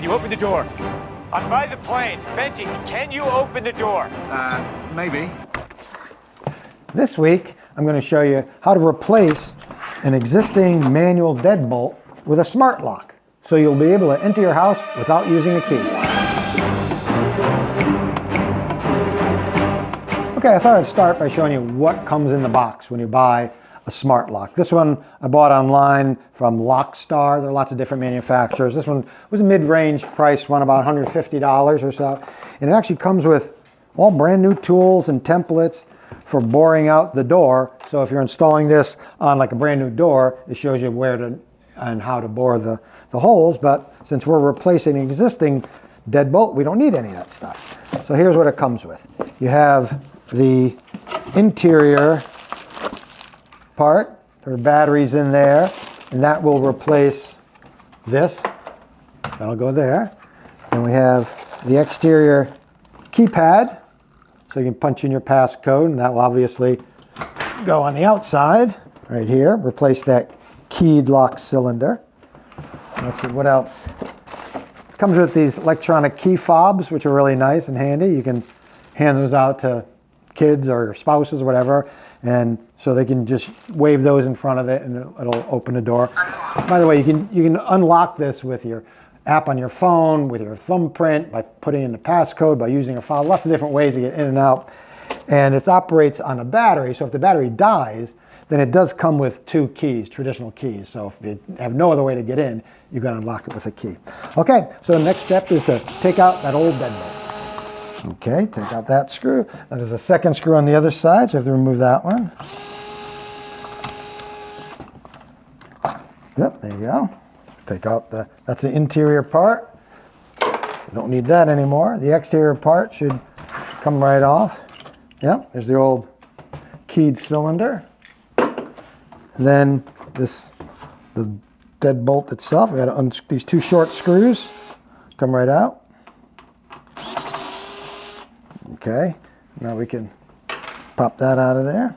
can you open the door? I'm by the plane. Benji, can you open the door? Maybe. This week, I'm going to show you how to replace an existing manual deadbolt with a smart lock, so you'll be able to enter your house without using a key. Okay, I thought I'd start by showing you what comes in the box when you buy a smart lock. This one I bought online from Lockstar. There are lots of different manufacturers. This one was a mid-range price one, about $150 or so. And it actually comes with all brand new tools and templates for boring out the door. So if you're installing this on like a brand new door, it shows you where to and how to bore the holes. But since we're replacing an existing deadbolt, we don't need any of that stuff. So here's what it comes with. You have the interior part. There are batteries in there, and that will replace this. That'll go there. And we have the exterior keypad, so you can punch in your passcode, and that will obviously go on the outside right here. Replace that keyed lock cylinder. Let's see what else. It comes with these electronic key fobs, which are really nice and handy. You can hand those out to kids or your spouses or whatever, and so they can just wave those in front of it and it'll open the door. By the way, you can unlock this with your app on your phone, with your thumbprint, by putting in the passcode, by using a file, lots of different ways to get in and out. And it operates on a battery, so if the battery dies, then it does come with two keys, traditional keys. So if you have no other way to get in, you got to unlock it with a key. Okay, so the next step is to take out that old deadbolt. Okay, take out that screw. Now there's a second screw on the other side, so you have to remove that one. Yep, there you go. Take out that's the interior part. You don't need that anymore. The exterior part should come right off. Yep, there's the old keyed cylinder. And then the deadbolt itself, we got to unscrew these two short screws, come right out. Okay, now we can pop that out of there.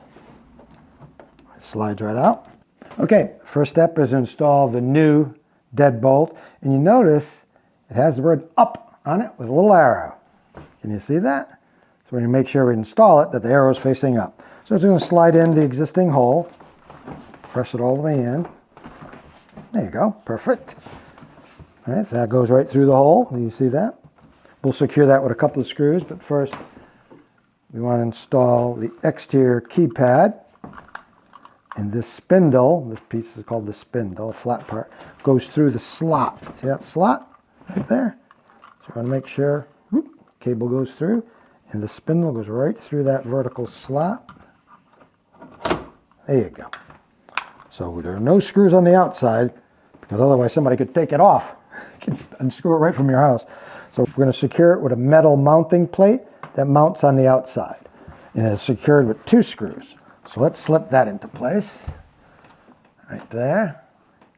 It slides right out. Okay, first step is to install the new deadbolt, and you notice it has the word up on it with a little arrow. Can you see that? So we're going to make sure we install it that the arrow is facing up. So it's going to slide in the existing hole, press it all the way in. There you go, perfect. All right, so that goes right through the hole. You see that? We'll secure that with a couple of screws, but first we want to install the exterior keypad. And this spindle, this piece is called the spindle, a flat part, goes through the slot. See that slot right there? So we want to make sure, cable goes through, and the spindle goes right through that vertical slot. There you go. So there are no screws on the outside, because otherwise somebody could take it off and unscrew it right from your house. So we're going to secure it with a metal mounting plate that mounts on the outside. And it's secured with two screws. So let's slip that into place. Right there.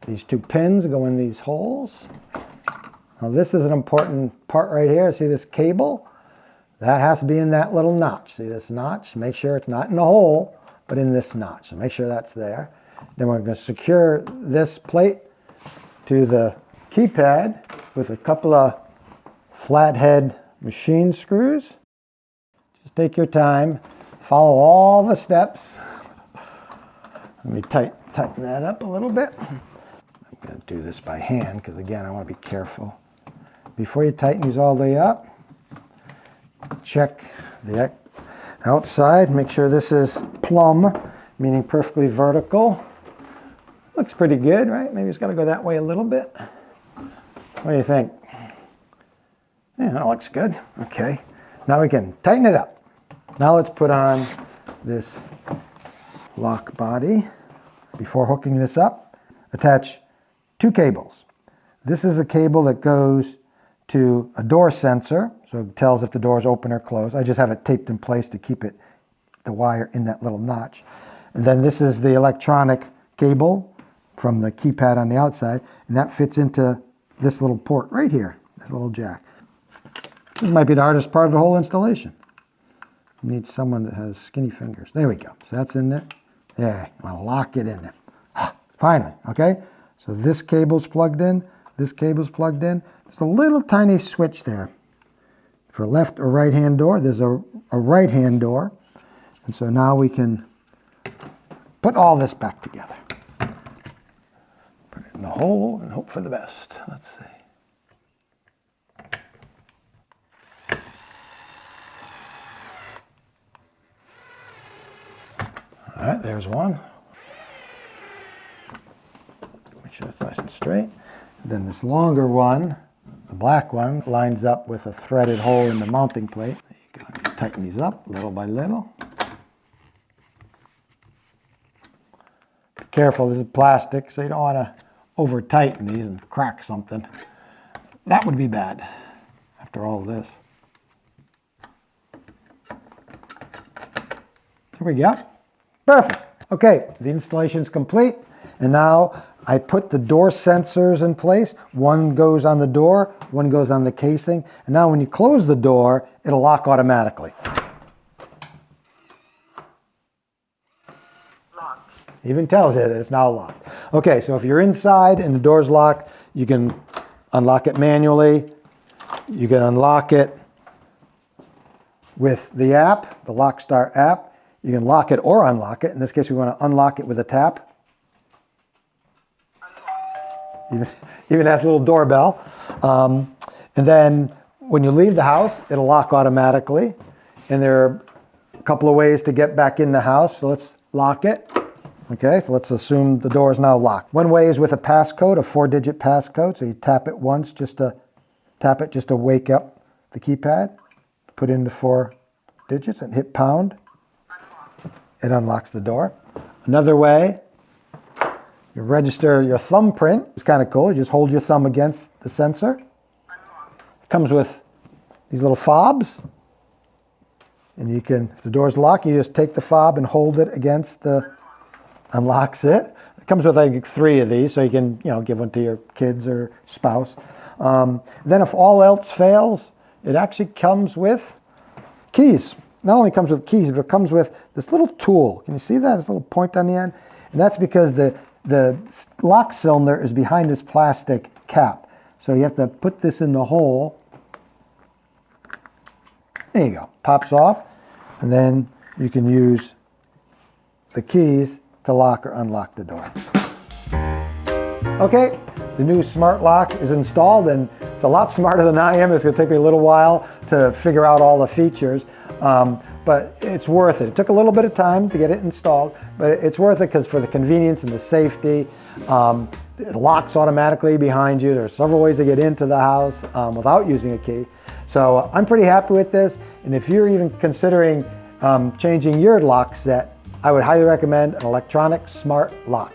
These two pins go in these holes. Now this is an important part right here. See this cable? That has to be in that little notch. See this notch? Make sure it's not in the hole, but in this notch. So make sure that's there. Then we're going to secure this plate to the keypad with a couple of flathead machine screws. Just take your time, follow all the steps. Let me tighten that up a little bit. I'm going to do this by hand because again I want to be careful. Before you tighten these all the way up, check the outside, make sure this is plumb, meaning perfectly vertical. Looks pretty good, right? Maybe it's got to go that way a little bit. What do you think? Yeah, that looks good. Okay, now we can tighten it up. Now let's put on this lock body. Before hooking this up, attach two cables. This is a cable that goes to a door sensor, so it tells if the door is open or closed. I just have it taped in place to keep the wire in that little notch. And then this is the electronic cable from the keypad on the outside, and that fits into this little port right here, this little jack. This might be the hardest part of the whole installation. You need someone that has skinny fingers. There we go. So that's in there. There, I'll lock it in there. Finally, okay? So this cable's plugged in, this cable's plugged in. There's a little tiny switch there. For left or right hand door, there's a right hand door. And so now we can put all this back together. Put it in the hole and hope for the best. Let's see. All right, there's one. Make sure it's nice and straight. And then this longer one, the black one, lines up with a threaded hole in the mounting plate. There you go. Tighten these up little by little. Be careful, this is plastic, so you don't want to over tighten these and crack something. That would be bad after all this. There we go. Perfect. Okay, the installation is complete. And now I put the door sensors in place. One goes on the door, one goes on the casing. And now when you close the door, it'll lock automatically. Locked. Even tells you that it's now locked. Okay, so if you're inside and the door's locked, you can unlock it manually. You can unlock it with the app, the LockStar app. You can lock it or unlock it. In this case, we want to unlock it with a tap. Even has a little doorbell. And then when you leave the house, it'll lock automatically. And there are a couple of ways to get back in the house. So let's lock it. Okay, so let's assume the door is now locked. One way is with a passcode, a 4-digit passcode. So you tap it once, just to wake up the keypad. Put in the 4 digits and hit pound. It unlocks the door. Another way, you register your thumbprint. It's kind of cool. You just hold your thumb against the sensor. It comes with these little fobs. And you can, if the door's locked, you just take the fob and hold it against the, unlocks it. It comes with, I think, 3 of these, so you can, give one to your kids or spouse. Then if all else fails, it actually comes with keys. Not only comes with keys, but it comes with this little tool. Can you see that? This little point on the end? And that's because the lock cylinder is behind this plastic cap. So you have to put this in the hole. There you go. Pops off. And then you can use the keys to lock or unlock the door. Okay, the new smart lock is installed, and it's a lot smarter than I am. It's going to take me a little while to figure out all the features. But it's worth it. It took a little bit of time to get it installed, but it's worth it because for the convenience and the safety, it locks automatically behind you. There are several ways to get into the house without using a key. So I'm pretty happy with this. And if you're even considering changing your lock set, I would highly recommend an electronic smart lock.